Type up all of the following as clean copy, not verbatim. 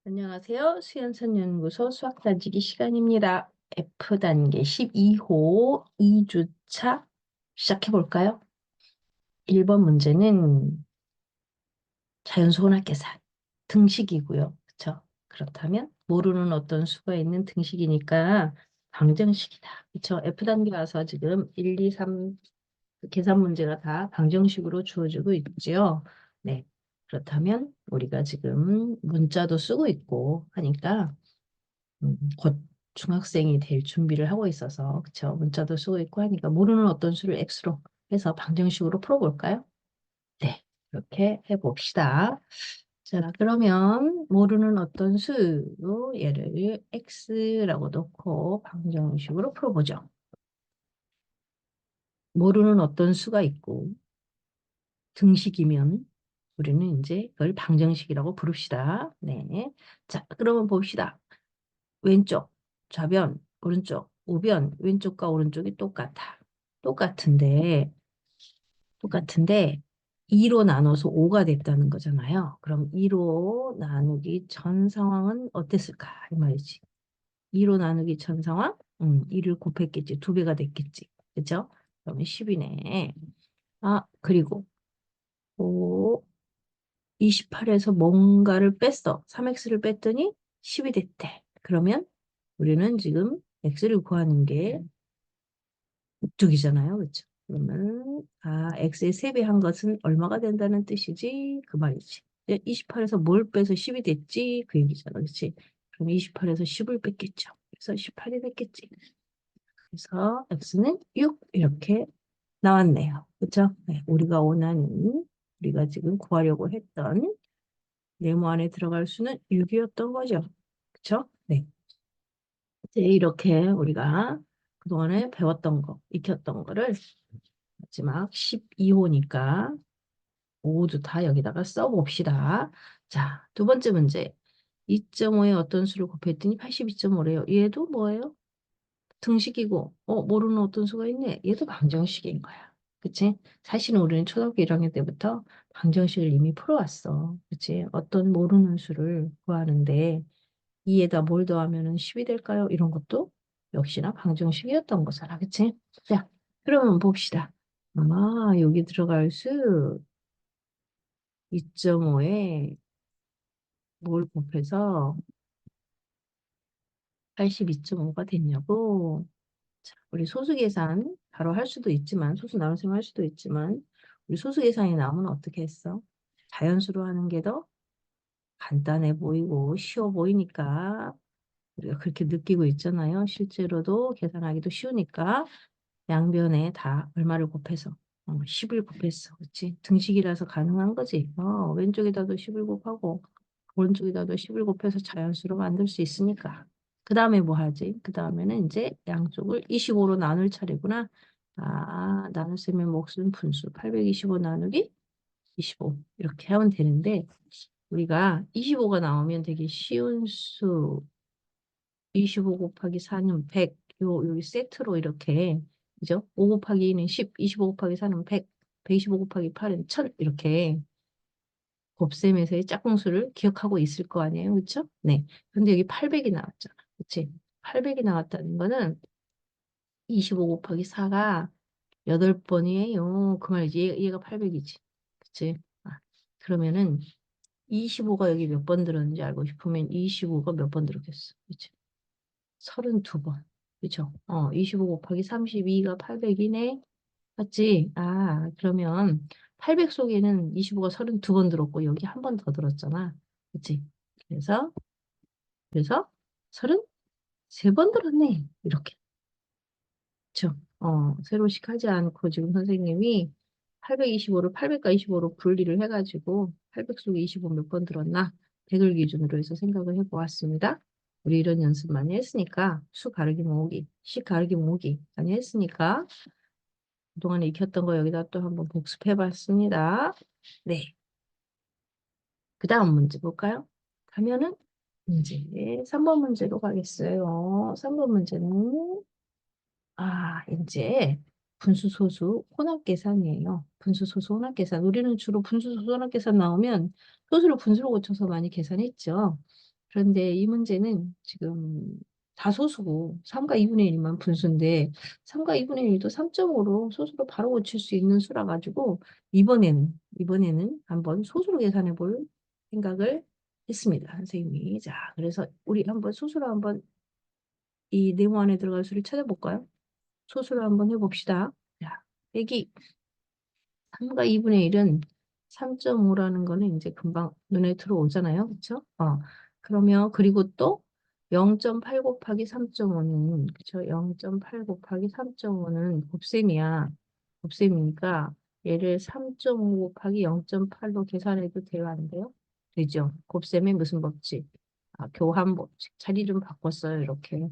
안녕하세요. 수연선연구소 수학다지기 시간입니다. F단계 12호 2주차 시작해볼까요? 1번 문제는 자연수 혼합계산 등식이고요. 그렇죠? 그렇다면 모르는 어떤 수가 있는 등식이니까 방정식이다. 그렇죠? F단계 와서 지금 1, 2, 3 계산 문제가 다 방정식으로 주어지고 있죠. 네. 그렇다면 우리가 지금 문자도 쓰고 있고 하니까 곧 중학생이 될 준비를 하고 있어서 그쵸? 문자도 쓰고 있고 하니까 모르는 어떤 수를 x로 해서 방정식으로 풀어볼까요? 네, 이렇게 해봅시다. 자, 그러면 모르는 어떤 수로 얘를 x라고 놓고 방정식으로 풀어보죠. 모르는 어떤 수가 있고 등식이면 우리는 이제 그걸 방정식이라고 부릅시다. 네. 자, 그러면 봅시다. 왼쪽 좌변, 오른쪽 우변, 왼쪽과 오른쪽이 똑같은데, 똑같은데 2로 나눠서 5가 됐다는 거잖아요. 그럼 2로 나누기 전 상황은 어땠을까? 이 말이지. 2로 나누기 전 상황? 2를 곱했겠지. 2배가 됐겠지. 그죠? 그러면 10이네. 아, 그리고 28에서 뭔가를 뺐어. 3x를 뺐더니 10이 됐대. 그러면 우리는 지금 x를 구하는 게 이쪽이잖아요. 그렇죠? 그러면 x의 3배 한 것은 얼마가 된다는 뜻이지? 그 말이지. 28에서 뭘 빼서 10이 됐지? 그 얘기잖아. 그렇지? 그럼 28에서 10을 뺐겠죠. 그래서 18이 됐겠지. 그래서 x는 6 이렇게 나왔네요. 그렇죠? 네, 우리가 원하는 우리가 지금 구하려고 했던 네모 안에 들어갈 수는 6이었던 거죠. 그쵸? 네. 이제 이렇게 우리가 그동안에 배웠던 거, 익혔던 거를 마지막 12호니까 모두 다 여기다가 써봅시다. 자, 두 번째 문제. 2.5에 어떤 수를 곱했더니 82.5래요. 얘도 뭐예요? 등식이고, 모르는 어떤 수가 있네. 얘도 방정식인 거야. 그치? 사실은 우리는 초등학교 1학년 때부터 방정식을 이미 풀어왔어. 그치? 어떤 모르는 수를 구하는데, 2에다 뭘 더하면은 10이 될까요? 이런 것도 역시나 방정식이었던 거잖아. 그치? 자, 그러면 봅시다. 여기 들어갈 수 2.5에 뭘 곱해서 82.5가 됐냐고. 자, 우리 소수 계산 바로 할 수도 있지만, 소수 나눗셈 할 수도 있지만, 우리 소수 계산이 나오면 어떻게 했어? 자연수로 하는 게 더 간단해 보이고 쉬워 보이니까 우리가 그렇게 느끼고 있잖아요. 실제로도 계산하기도 쉬우니까 양변에 다 얼마를 곱해서 10을 곱했어. 그치? 등식이라서 가능한 거지. 왼쪽에다도 10을 곱하고 오른쪽에다도 10을 곱해서 자연수로 만들 수 있으니까. 그 다음에 뭐 하지? 그 다음에는 이제 양쪽을 25로 나눌 차례구나. 나눗셈의 몫은 분수. 825 나누기 25. 이렇게 하면 되는데 우리가 25가 나오면 되게 쉬운 수 25 곱하기 4는 100, 여기 세트로 이렇게, 그죠? 5 곱하기 2는 10, 25 곱하기 4는 100, 125 곱하기 8은 1000, 이렇게 곱셈에서의 짝꿍수를 기억하고 있을 거 아니에요? 그쵸? 네. 근데 여기 800이 나왔잖아. 그치? 800이 나왔다는 거는 25 곱하기 4가 8번이에요. 그 말이지. 얘가 800이지. 그치? 그러면은 25가 여기 몇 번 들었는지 알고 싶으면 25가 몇 번 들었겠어. 그치? 32번. 그쵸? 25 곱하기 32가 800이네. 맞지? 그러면 800 속에는 25가 32번 들었고, 여기 한 번 더 들었잖아. 그치? 그래서 33번 들었네. 이렇게. 그쵸? 세로씩 하지 않고 지금 선생님이 825를 800과 25로 분리를 해가지고 800 속에 25 몇 번 들었나? 100을 기준으로 해서 생각을 해보았습니다. 우리 이런 연습 많이 했으니까 수 가르기 모으기, 식 가르기 모으기 많이 했으니까 그동안에 익혔던 거 여기다 또 한번 복습해봤습니다. 네, 그 다음 문제 볼까요? 가면은 문제 3번 문제로 가겠어요. 3번 문제는 이제 분수소수 혼합계산이에요. 분수소수 혼합계산. 우리는 주로 분수소수 혼합계산 나오면 소수를 분수로 고쳐서 많이 계산했죠. 그런데 이 문제는 지금 다소수고 3과 2분의 1만 분수인데 3과 2분의 1도 3.5로 소수로 바로 고칠 수 있는 수라 가지고 이번에는 한번 소수로 계산해 볼 생각을 했습니다. 선생님이. 자, 그래서 우리 한번 소수로 한번 이 네모 안에 들어갈 수를 찾아볼까요? 소수로 한번 해봅시다. 자, 여기 3과 2분의 1은 3.5라는 거는 이제 금방 눈에 들어오잖아요. 그렇죠? 그러면 그리고 또 0.8 곱하기 3.5는 그렇죠? 0.8 곱하기 3.5는 곱셈이야. 곱셈이니까 얘를 3.5 곱하기 0.8로 계산해도 돼요, 안 돼요? 되죠? 곱셈의 무슨 법칙? 교환 법칙. 자리 좀 바꿨어요, 이렇게.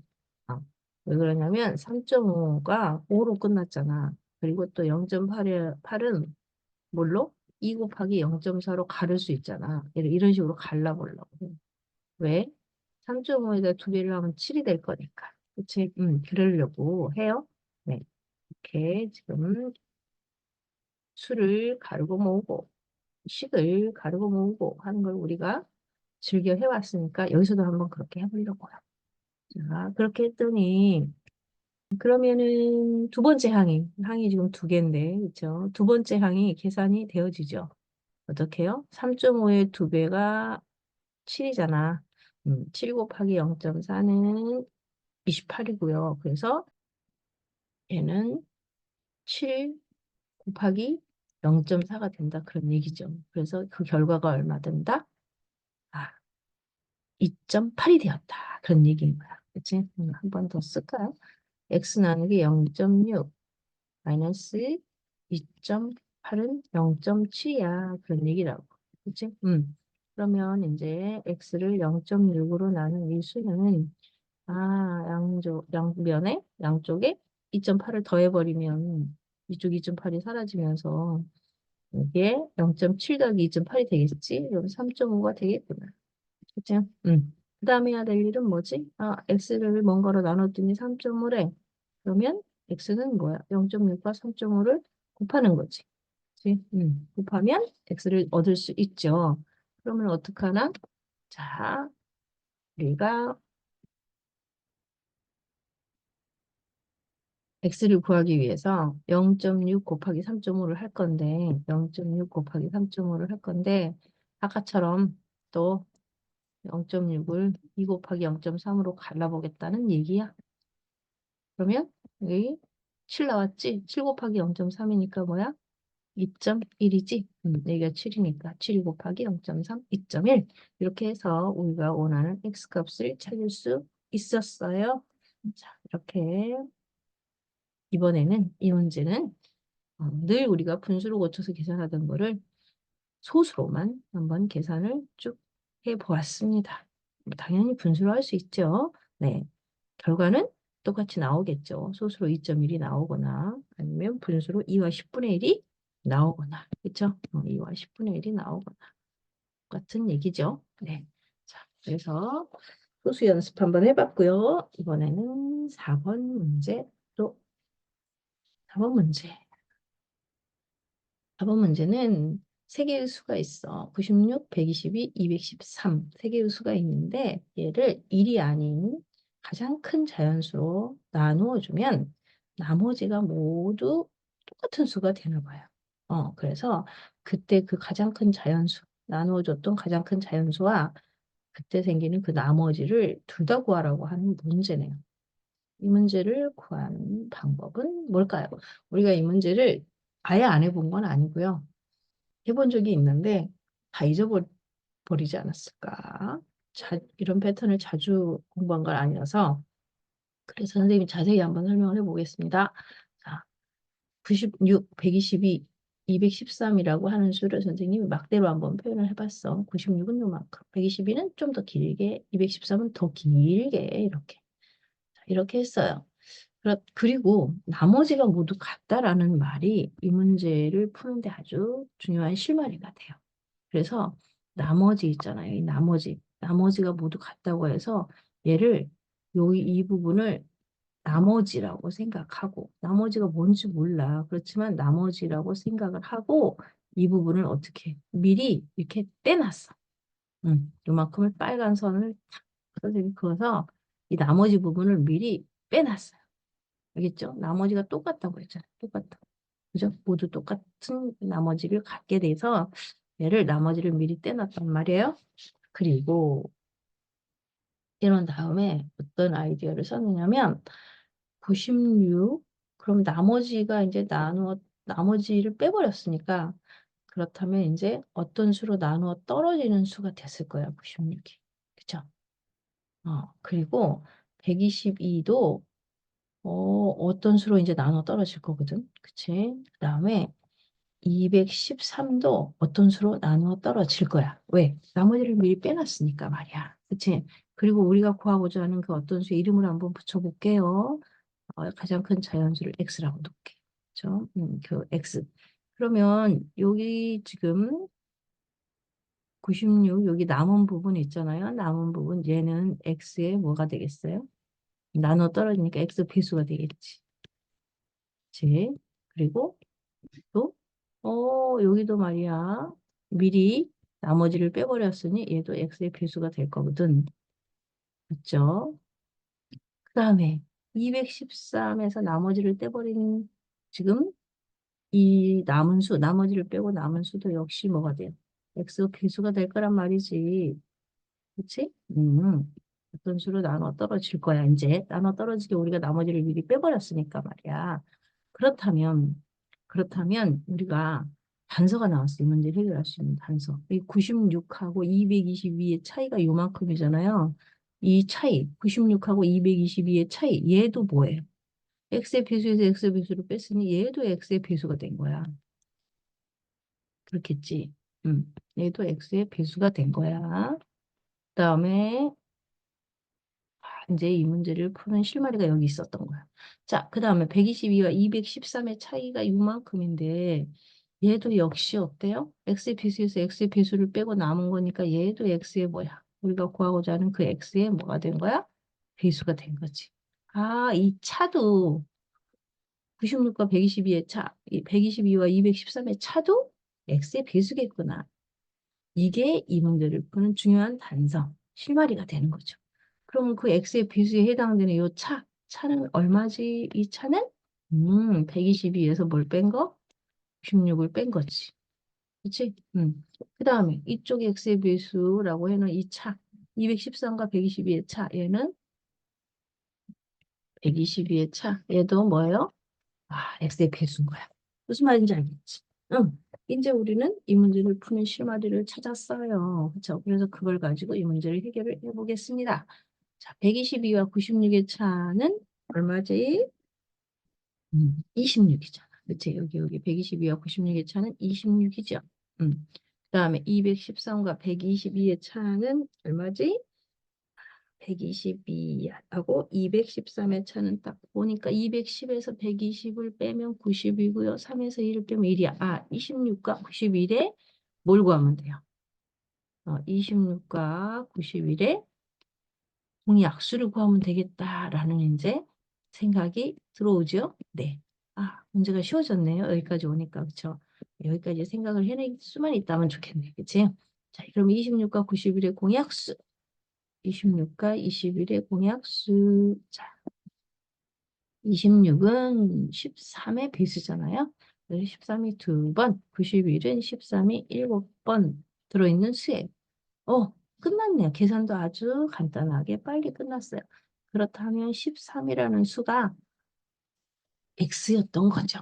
왜 그러냐면 3.5가 5로 끝났잖아. 그리고 또 0.8은 뭘로? 2 곱하기 0.4로 가를 수 있잖아. 이런 식으로 갈라보려고. 왜? 3.5에다 두 개를 하면 7이 될 거니까. 그치? 그러려고 해요. 네. 이렇게 지금 수를 가르고 모으고, 식을 가르고 모으고 하는 걸 우리가 즐겨 해왔으니까 여기서도 한번 그렇게 해보려고요. 자, 그렇게 했더니, 그러면은 두 번째 항이 지금 두 개인데, 그쵸? 두 번째 항이 계산이 되어지죠. 어떻게 해요? 3.5의 두 배가 7이잖아. 7 곱하기 0.4는 28이고요. 그래서 얘는 7 곱하기 0.4가 된다. 그런 얘기죠. 그래서 그 결과가 얼마 된다? 아, 2.8이 되었다. 그런 얘기인 거야. 그치? 한 번 더 쓸까요? x 나누기 0.6 마이너스 2.8은 0.7이야. 그런 얘기라고. 그치? 그러면 이제 x를 0.6으로 나눈 이 수는 양쪽에 2.8을 더해버리면 이쪽 2.8이 사라지면서 이게 0.7 더하기 2.8이 되겠지? 그럼 3.5가 되겠구나. 그치? 그 다음에 해야 될 일은 뭐지? x를 뭔가로 나눴더니 3.5래. 그러면 x는 뭐야? 0.6과 3.5를 곱하는 거지. 그치? 곱하면 x를 얻을 수 있죠. 그러면 어떡하나? 자, 우리가 x를 구하기 위해서 0.6 곱하기 3.5를 할 건데 0.6 곱하기 3.5를 할 건데 아까처럼 또 0.6을 2 곱하기 0.3으로 갈라보겠다는 얘기야. 그러면 여기 7 나왔지? 7 곱하기 0.3이니까 뭐야? 2.1이지? 여기가 7이니까 7 곱하기 0.3, 2.1 이렇게 해서 우리가 원하는 x값을 찾을 수 있었어요. 자, 이렇게 이번에는 이 문제는 늘 우리가 분수로 고쳐서 계산하던 거를 소수로만 한번 계산을 쭉 해보았습니다. 당연히 분수로 할 수 있죠. 네. 결과는 똑같이 나오겠죠. 소수로 2.1이 나오거나 아니면 분수로 2와 10분의 1이 나오거나 그렇죠? 2와 10분의 1이 나오거나 같은 얘기죠. 네. 자, 그래서 소수 연습 한번 해봤고요. 이번에는 4번 문제 또 4번 문제 4번 문제는 세 개의 수가 있어. 96, 122, 213. 세 개의 수가 있는데 얘를 1이 아닌 가장 큰 자연수로 나누어 주면 나머지가 모두 똑같은 수가 되나 봐요. 그래서 그때 그 가장 큰 자연수, 나누어 줬던 가장 큰 자연수와 그때 생기는 그 나머지를 둘 다 구하라고 하는 문제네요. 이 문제를 구하는 방법은 뭘까요? 우리가 이 문제를 아예 안 해본 건 아니고요. 해본 적이 있는데 다 잊어버리지 않았을까? 이런 패턴을 자주 공부한 건 아니라서 그래서 선생님이 자세히 한번 설명을 해보겠습니다. 자, 96, 122, 213이라고 하는 수를 선생님이 막대로 한번 표현을 해봤어. 96은 요만큼, 122는 좀 더 길게, 213은 더 길게 이렇게. 자, 이렇게 했어요. 그리고 나머지가 모두 같다라는 말이 이 문제를 푸는데 아주 중요한 실마리가 돼요. 그래서 나머지 있잖아요. 이 나머지가 모두 같다고 해서 얘를 이 부분을 나머지라고 생각하고 나머지가 뭔지 몰라. 그렇지만 나머지라고 생각을 하고 이 부분을 어떻게 미리 이렇게 떼놨어. 요만큼을 빨간 선을 탁 선생님이 그어서 이 나머지 부분을 미리 빼놨어요. 알겠죠? 나머지가 똑같다고 했잖아요. 똑같다고. 그죠? 모두 똑같은 나머지를 갖게 돼서 얘를 나머지를 미리 떼놨단 말이에요. 그리고 이런 다음에 어떤 아이디어를 썼느냐면 96 그럼 나머지가 이제 나머지를 빼버렸으니까 그렇다면 이제 어떤 수로 나누어 떨어지는 수가 됐을 거야 96이 그쵸? 그리고 122도 어떤 수로 이제 나눠 떨어질 거거든 그치? 그 다음에 213도 어떤 수로 나누어 떨어질 거야. 왜? 나머지를 미리 빼놨으니까 말이야. 그치? 그리고 우리가 구하고자 하는 그 어떤 수의 이름을 한번 붙여볼게요. 가장 큰 자연수를 x라고 놓을게. 그죠? 그 x. 그러면 여기 지금 96, 여기 남은 부분 있잖아요. 남은 부분, 얘는 x의 뭐가 되겠어요? 나눠 떨어지니까 x 배수가 되겠지. 그치? 그리고 또, 여기도 말이야. 미리 나머지를 빼버렸으니 얘도 x의 배수가 될 거거든. 그죠? 그 다음에 213에서 나머지를 떼버린 지금 이 남은 수, 나머지를 빼고 남은 수도 역시 뭐가 돼요? x 배수가 될 거란 말이지. 그치? 어떤 수로 나눠 떨어질 거야, 이제. 나눠 떨어지게 우리가 나머지를 미리 빼버렸으니까 말이야. 그렇다면, 그렇다면 우리가 단서가 나왔어. 이 문제를 해결할 수 있는 단서. 이 96하고 222의 차이가 요만큼이잖아요. 이 차이, 96하고 222의 차이, 얘도 뭐예요? x의 배수에서 x의 배수를 뺐으니 얘도 x의 배수가 된 거야. 그렇겠지? 얘도 x의 배수가 된 거야. 그다음에 이제 이 문제를 푸는 실마리가 여기 있었던 거야. 자, 그 다음에 122와 213의 차이가 이만큼인데 얘도 역시 어때요? x의 배수에서 x의 배수를 빼고 남은 거니까 얘도 x의 뭐야? 우리가 구하고자 하는 그 x의 뭐가 된 거야? 배수가 된 거지. 아, 이 차도 96과 122의 차, 122와 213의 차도 x의 배수겠구나. 이게 이 문제를 푸는 중요한 단서, 실마리가 되는 거죠. 그러면 그 x의 비수에 해당되는 이 차는 얼마지? 이 차는 122에서 뭘 뺀 거? 96을 뺀 거지. 그치? 그 다음에 이쪽 x의 배수라고 해놓은 이 차, 213과 122의 차, 얘는 122의 차, 얘도 뭐예요? x의 배수인 거야. 무슨 말인지 알겠지? 응. 이제 우리는 이 문제를 푸는 실마리를 찾았어요. 그렇죠? 그래서 그걸 가지고 이 문제를 해결을 해보겠습니다. 자, 122와 96의 차는 얼마지? 26이잖아. 그치? 여기 122와 96의 차는 26이죠. 그 다음에 213과 122의 차는 얼마지? 122하고 213의 차는 딱 보니까 210에서 120을 빼면 90이고요. 3에서 1을 빼면 1이야. 26과 91에 뭘 구하면 돼요? 26과 91에 공약수를 구하면 되겠다라는 이제 생각이 들어오죠. 네. 문제가 쉬워졌네요. 여기까지 오니까. 그쵸? 여기까지 생각을 해낼 수만 있다면 좋겠네. 그치? 자, 그럼 26과 91의 공약수. 26과 21의 공약수. 자, 26은 13의 배수잖아요. 그래서 13이 2번, 91은 13이 7번 들어있는 수예요. 끝났네요. 계산도 아주 간단하게 빨리 끝났어요. 그렇다면 13이라는 수가 x였던 거죠.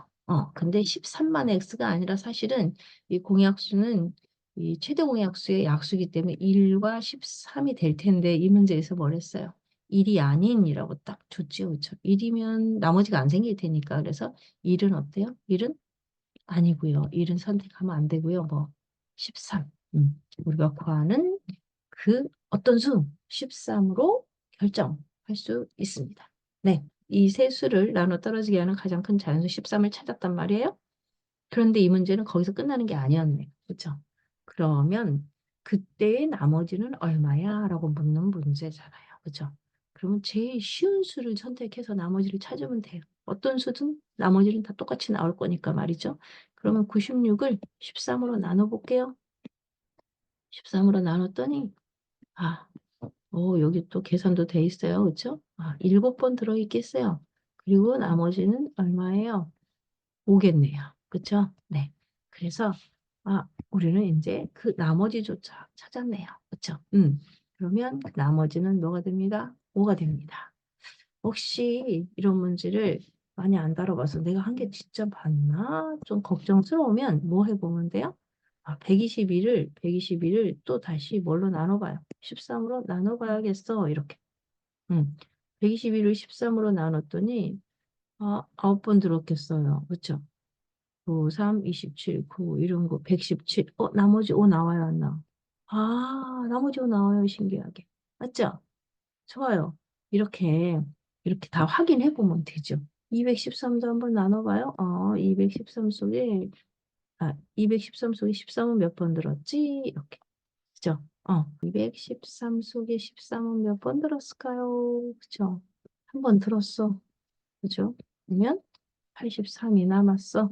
근데 13만의 x가 아니라 사실은 이 공약수는 이 최대 공약수의 약수이기 때문에 1과 13이 될 텐데 이 문제에서 뭘 했어요? 1이 아닌이라고 딱 줬지요. 그렇죠? 1이면 나머지가 안 생길 테니까. 그래서 1은 어때요? 1은 아니고요. 1은 선택하면 안 되고요. 뭐 13. 우리가 구하는 그 어떤 수 13으로 결정할 수 있습니다. 네, 이 세 수를 나눠 떨어지게 하는 가장 큰 자연수 13을 찾았단 말이에요. 그런데 이 문제는 거기서 끝나는 게 아니었네요. 그렇죠? 그러면 그때의 나머지는 얼마야? 라고 묻는 문제잖아요. 그렇죠? 그러면 제일 쉬운 수를 선택해서 나머지를 찾으면 돼요. 어떤 수든 나머지는 다 똑같이 나올 거니까 말이죠. 그러면 96을 13으로 나눠볼게요. 13으로 나눴더니, 아, 여기 또 계산도 돼 있어요. 그쵸? 7번 들어있겠어요. 그리고 나머지는 얼마예요? 5겠네요. 그쵸? 네. 그래서, 우리는 이제 그 나머지조차 찾았네요. 그쵸? 그러면 그 나머지는 뭐가 됩니다? 5가 됩니다. 혹시 이런 문제를 많이 안 다뤄봐서 내가 한 게 진짜 맞나? 좀 걱정스러우면 뭐 해보면 돼요? 121을 또 다시 뭘로 나눠봐요? 13으로 나눠봐야겠어. 이렇게. 121을 13으로 나눴더니, 9번 들었겠어요. 그쵸? 9, 3, 27, 9, 이런 거, 117. 나머지 5 나와요, 안 나와? 나머지 5 나와요, 신기하게. 맞죠? 좋아요. 이렇게, 이렇게 다 확인해 보면 되죠. 213도 한번 나눠봐요. 213 속에, 213 속에 13은 몇 번 들었지? 이렇게. 그죠? 213 속에 13은 몇 번 들었을까요? 그죠? 한 번 들었어. 그죠? 그러면 83이 남았어.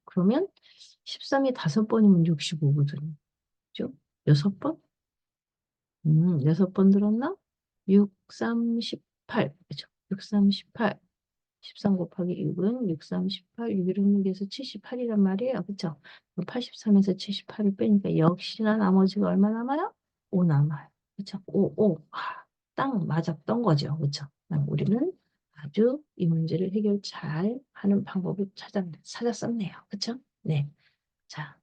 그러면 13이 5번이면 65거든요. 그죠? 6번? 6번 들었나? 6, 3, 18. 그죠? 6, 3, 18. 13 곱하기 6은 6, 3, 18. 6, 1은 6에서 78이란 말이에요. 그쵸? 83에서 78을 빼니까 역시나 나머지가 얼마 남아요? 5 남아요. 그쵸? 5, 5. 딱 맞았던 거죠. 그쵸? 우리는 아주 이 문제를 해결 잘 하는 방법을 찾았었네요. 그쵸? 네. 자,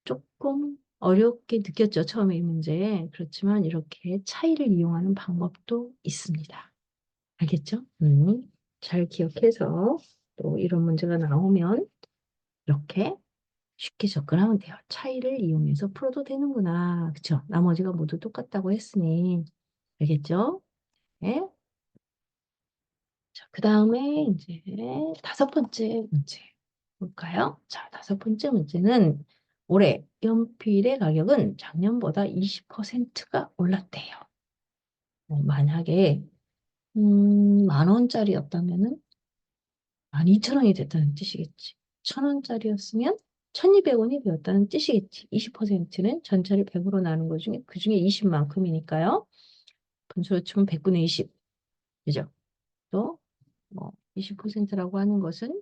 조금 어렵게 느꼈죠. 처음에 이 문제. 그렇지만 이렇게 차이를 이용하는 방법도 있습니다. 알겠죠? 잘 기억해서 또 이런 문제가 나오면 이렇게 쉽게 접근하면 돼요. 차이를 이용해서 풀어도 되는구나. 그쵸? 나머지가 모두 똑같다고 했으니. 알겠죠? 네. 자, 그 다음에 이제 5번째 문제 볼까요? 자, 5번째 문제는 올해 연필의 가격은 작년보다 20%가 올랐대요. 만약에 10,000원짜리였다면은 12,000원이 됐다는 뜻이겠지. 1,000원짜리였으면 1,200원이 되었다는 뜻이겠지. 20%는 전체를 100으로 나눈 것 중에 그 중에 20만큼이니까요. 분수로 치면 100분의 20. 그죠? 또, 20%라고 하는 것은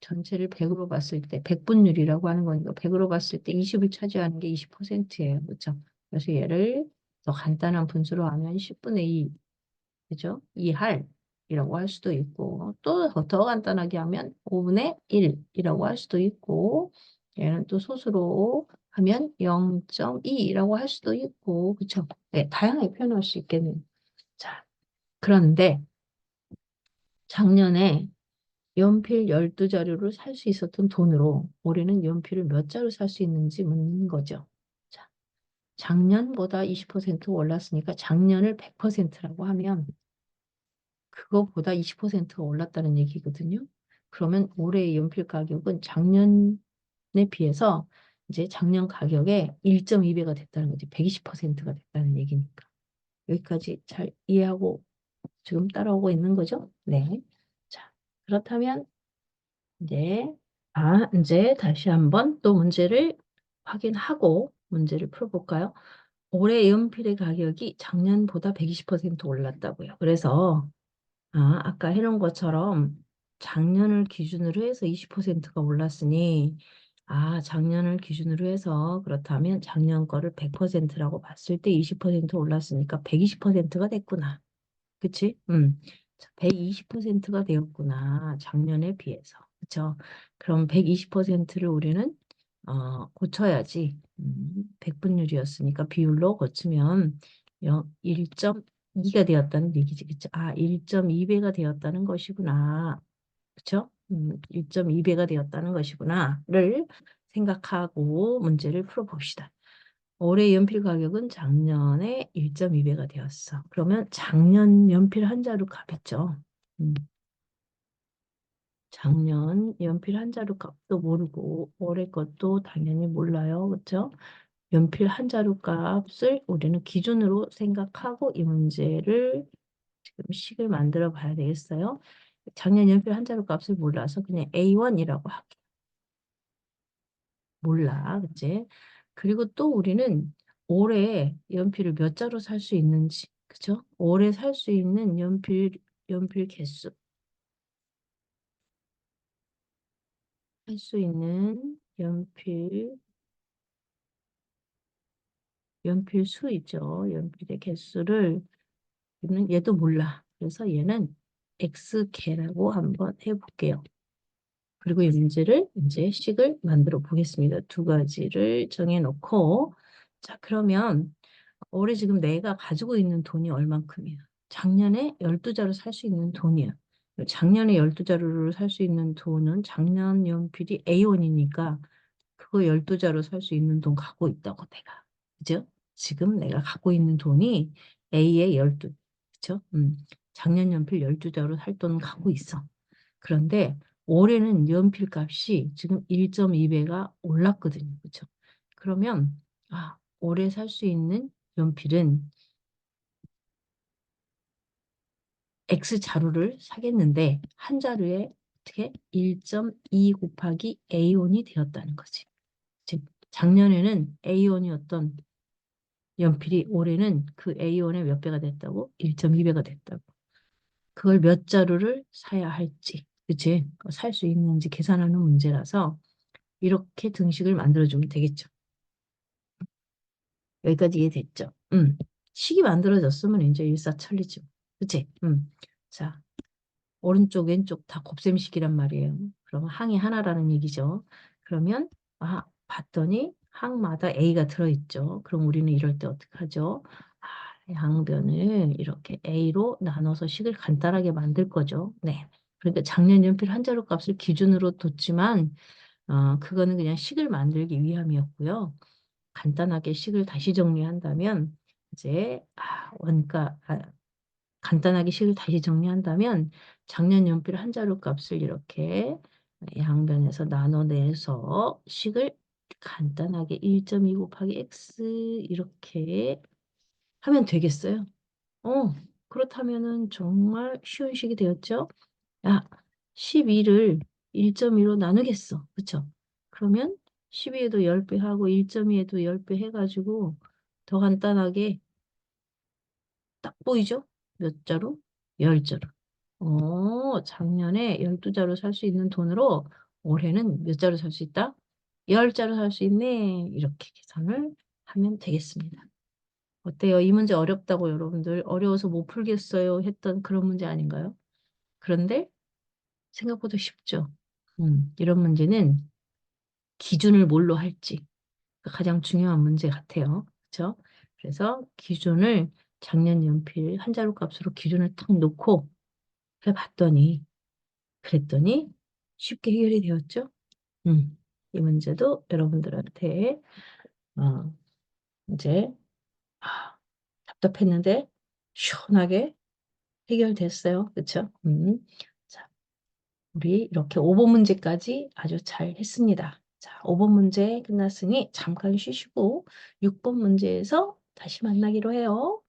전체를 100으로 봤을 때, 100분율이라고 하는 거니까 100으로 봤을 때 20을 차지하는 게 20%예요. 그렇죠? 그래서 얘를 더 간단한 분수로 하면 10분의 2, 그죠? 2할이라고 할 수도 있고, 또 더 간단하게 하면 5분의 1이라고 할 수도 있고, 얘는 또 소수로 하면 0.2라고 할 수도 있고, 그쵸? 네, 다양하게 표현할 수 있겠네요. 자, 그런데 작년에 연필 12자루를 살 수 있었던 돈으로 올해는 연필을 몇 자루 살 수 있는지 묻는 거죠. 자, 작년보다 20% 올랐으니까 작년을 100%라고 하면 그거보다 20%가 올랐다는 얘기거든요. 그러면 올해의 연필 가격은 작년에 비해서 이제 작년 가격의 1.2배가 됐다는 거지. 120%가 됐다는 얘기니까. 여기까지 잘 이해하고 지금 따라오고 있는 거죠? 네. 자, 그렇다면 이제 다시 한번 또 문제를 확인하고 문제를 풀어볼까요? 올해 연필의 가격이 작년보다 120% 올랐다고요. 그래서 아까 해놓은 것처럼 작년을 기준으로 해서 20%가 올랐으니 작년을 기준으로 해서 그렇다면 작년 거를 100%라고 봤을 때 20% 올랐으니까 120%가 됐구나. 그치? 120%가 되었구나. 작년에 비해서. 그쵸? 그럼 120%를 우리는 고쳐야지. 100분율이었으니까 비율로 고치면 1.2가 되었다는 얘기지. 그쵸? 1.2배가 되었다는 것이구나. 그쵸? 1.2배가 되었다는 것이구나를 생각하고 문제를 풀어봅시다. 올해 연필 가격은 작년에 1.2배가 되었어. 그러면 작년 연필 한 자루 값이죠. 음, 작년 연필 한 자루 값도 모르고 올해 것도 당연히 몰라요. 그렇죠? 연필 한 자루 값을 우리는 기준으로 생각하고 이 문제를 지금 식을 만들어 봐야 되겠어요. 작년 연필 한 자루 값을 몰라서 그냥 A1이라고 할게요. 몰라, 그치? 그리고 또 우리는 올해 연필을 몇 자로 살 수 있는지, 그쵸? 올해 살 수 있는 연필 개수, 할 수 있는 연필 수 있죠. 연필의 개수를, 얘도 몰라. 그래서 얘는 X개라고 한번 해볼게요. 그리고 이 문제를 이제 식을 만들어 보겠습니다. 두 가지를 정해놓고, 자, 그러면 올해 지금 내가 가지고 있는 돈이 얼만큼이야? 작년에 12자루 살 수 있는 돈이야. 작년에 12자루를 살 수 있는 돈은 작년 연필이 A1이니까 그거 12자루 살 수 있는 돈 갖고 있다고 내가. 그죠? 지금 내가 갖고 있는 돈이 A의 12. 그죠? 작년 연필 12자루 살 돈 갖고 있어. 그런데 올해는 연필 값이 지금 1.2배가 올랐거든요. 그렇죠? 그러면 올해 살 수 있는 연필은 X 자루를 사겠는데 한 자루에 어떻게 1.2 곱하기 A1이 되었다는 거지. 즉 작년에는 A1이었던 연필이 올해는 그 A1의 몇 배가 됐다고? 1.2배가 됐다고. 그걸 몇 자루를 사야 할지, 그치? 살 수 있는지 계산하는 문제라서 이렇게 등식을 만들어주면 되겠죠. 여기까지 이해됐죠? 식이 만들어졌으면 이제 일사천리죠. 그치? 자, 오른쪽, 왼쪽 다 곱셈식이란 말이에요. 그러면 항이 하나라는 얘기죠. 그러면, 봤더니 항마다 A가 들어있죠. 그럼 우리는 이럴 때 어떻게 하죠? 양변을 이렇게 A로 나눠서 식을 간단하게 만들 거죠. 네. 그러니까 작년 연필 한 자루 값을 기준으로 뒀지만, 그거는 그냥 식을 만들기 위함이었고요. 간단하게 식을 다시 정리한다면 이제 간단하게 식을 다시 정리한다면 작년 연필 한 자루 값을 이렇게 양변에서 나눠내서 식을 간단하게 1.2 곱하기 x 이렇게 하면 되겠어요. 그렇다면은 정말 쉬운 식이 되었죠? 야, 12를 1.2로 나누겠어. 그쵸? 그러면 12에도 10배 하고 1.2에도 10배 해가지고 더 간단하게 딱 보이죠? 몇 자루? 10자루. 작년에 12자루 살 수 있는 돈으로 올해는 몇 자루 살 수 있다? 10자루 살 수 있네. 이렇게 계산을 하면 되겠습니다. 어때요? 이 문제 어렵다고 여러분들 어려워서 못 풀겠어요 했던 그런 문제 아닌가요? 그런데 생각보다 쉽죠. 이런 문제는 기준을 뭘로 할지 가장 중요한 문제 같아요. 그렇죠? 그래서 기준을 작년 연필 한 자루 값으로 기준을 딱 놓고 해봤더니 그랬더니 쉽게 해결이 되었죠. 이 문제도 여러분들한테 어, 이제 답답했는데 시원하게 해결됐어요. 그렇죠? 자, 우리 이렇게 5번 문제까지 아주 잘 했습니다. 자, 5번 문제 끝났으니 잠깐 쉬시고 6번 문제에서 다시 만나기로 해요.